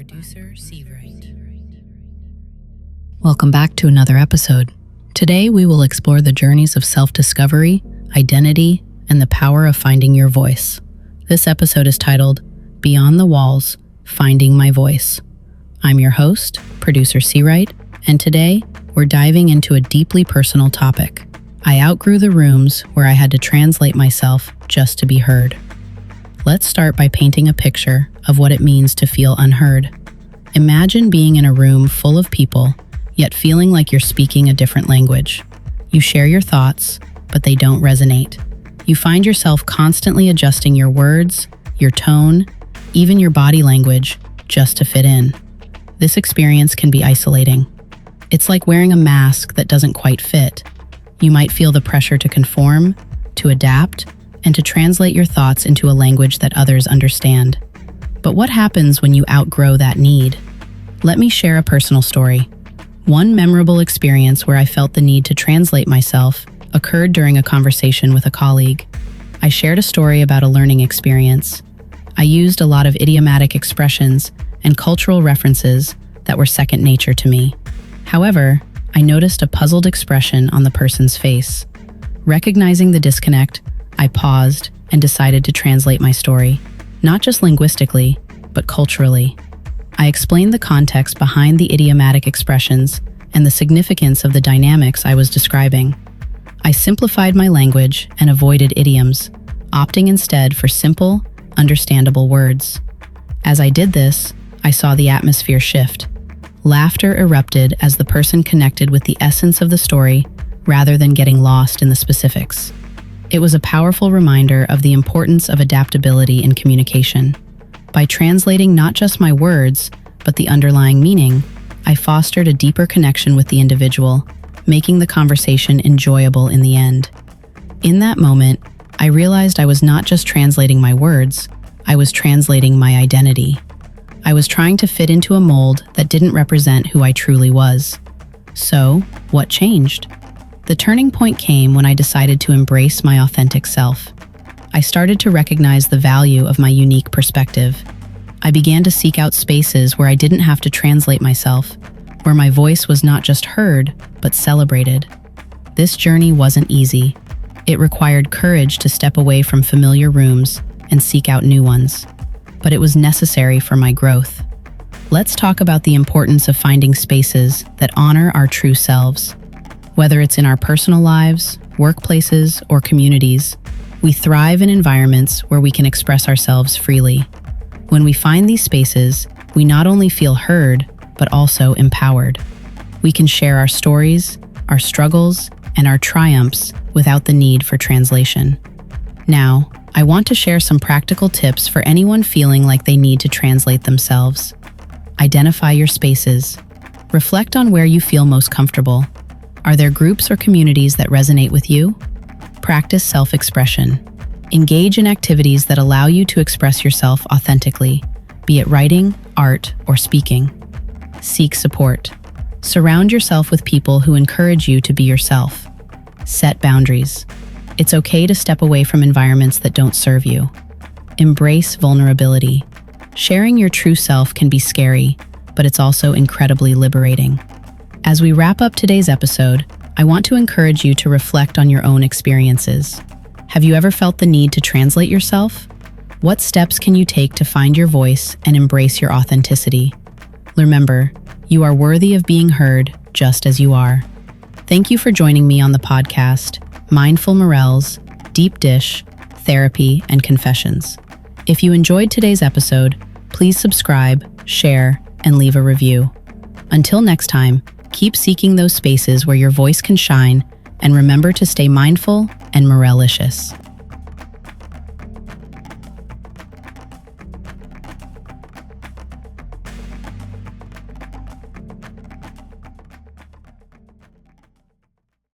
producer Seawright. Welcome back to another episode. Today we will explore the journeys of self-discovery, identity, and the power of finding your voice. This episode is titled Beyond the Walls, Finding My Voice. I'm your host, producer Seawright, and today we're diving into a deeply personal topic. I outgrew the rooms where I had to translate myself just to be heard. Let's start by painting a picture of what it means to feel unheard. Imagine being in a room full of people, yet feeling like you're speaking a different language. You share your thoughts, but they don't resonate. You find yourself constantly adjusting your words, your tone, even your body language, just to fit in. This experience can be isolating. It's like wearing a mask that doesn't quite fit. You might feel the pressure to conform, to adapt, and to translate your thoughts into a language that others understand. But what happens when you outgrow that need? Let me share a personal story. One memorable experience where I felt the need to translate myself occurred during a conversation with a colleague. I shared a story about a learning experience. I used a lot of idiomatic expressions and cultural references that were second nature to me. However, I noticed a puzzled expression on the person's face. Recognizing the disconnect, I paused and decided to translate my story, not just linguistically, but culturally. I explained the context behind the idiomatic expressions and the significance of the dynamics I was describing. I simplified my language and avoided idioms, opting instead for simple, understandable words. As I did this, I saw the atmosphere shift. Laughter erupted as the person connected with the essence of the story rather than getting lost in the specifics. It was a powerful reminder of the importance of adaptability in communication. By translating not just my words, but the underlying meaning, I fostered a deeper connection with the individual, making the conversation enjoyable in the end. In that moment, I realized I was not just translating my words, I was translating my identity. I was trying to fit into a mold that didn't represent who I truly was. So, what changed? The turning point came when I decided to embrace my authentic self. I started to recognize the value of my unique perspective. I began to seek out spaces where I didn't have to translate myself, where my voice was not just heard, but celebrated. This journey wasn't easy. It required courage to step away from familiar rooms and seek out new ones. But it was necessary for my growth. Let's talk about the importance of finding spaces that honor our true selves. Whether it's in our personal lives, workplaces, or communities, we thrive in environments where we can express ourselves freely. When we find these spaces, we not only feel heard, but also empowered. We can share our stories, our struggles, and our triumphs without the need for translation. Now, I want to share some practical tips for anyone feeling like they need to translate themselves. Identify your spaces. Reflect on where you feel most comfortable. Are there groups or communities that resonate with you? Practice self-expression. Engage in activities that allow you to express yourself authentically, be it writing, art, or speaking. Seek support. Surround yourself with people who encourage you to be yourself. Set boundaries. It's okay to step away from environments that don't serve you. Embrace vulnerability. Sharing your true self can be scary, but it's also incredibly liberating. As we wrap up today's episode, I want to encourage you to reflect on your own experiences. Have you ever felt the need to translate yourself? What steps can you take to find your voice and embrace your authenticity? Remember, you are worthy of being heard just as you are. Thank you for joining me on the podcast, Mindful Morels, Deep Dish, Therapy, and Confessions. If you enjoyed today's episode, please subscribe, share, and leave a review. Until next time, keep seeking those spaces where your voice can shine, and remember to stay mindful and morelicious.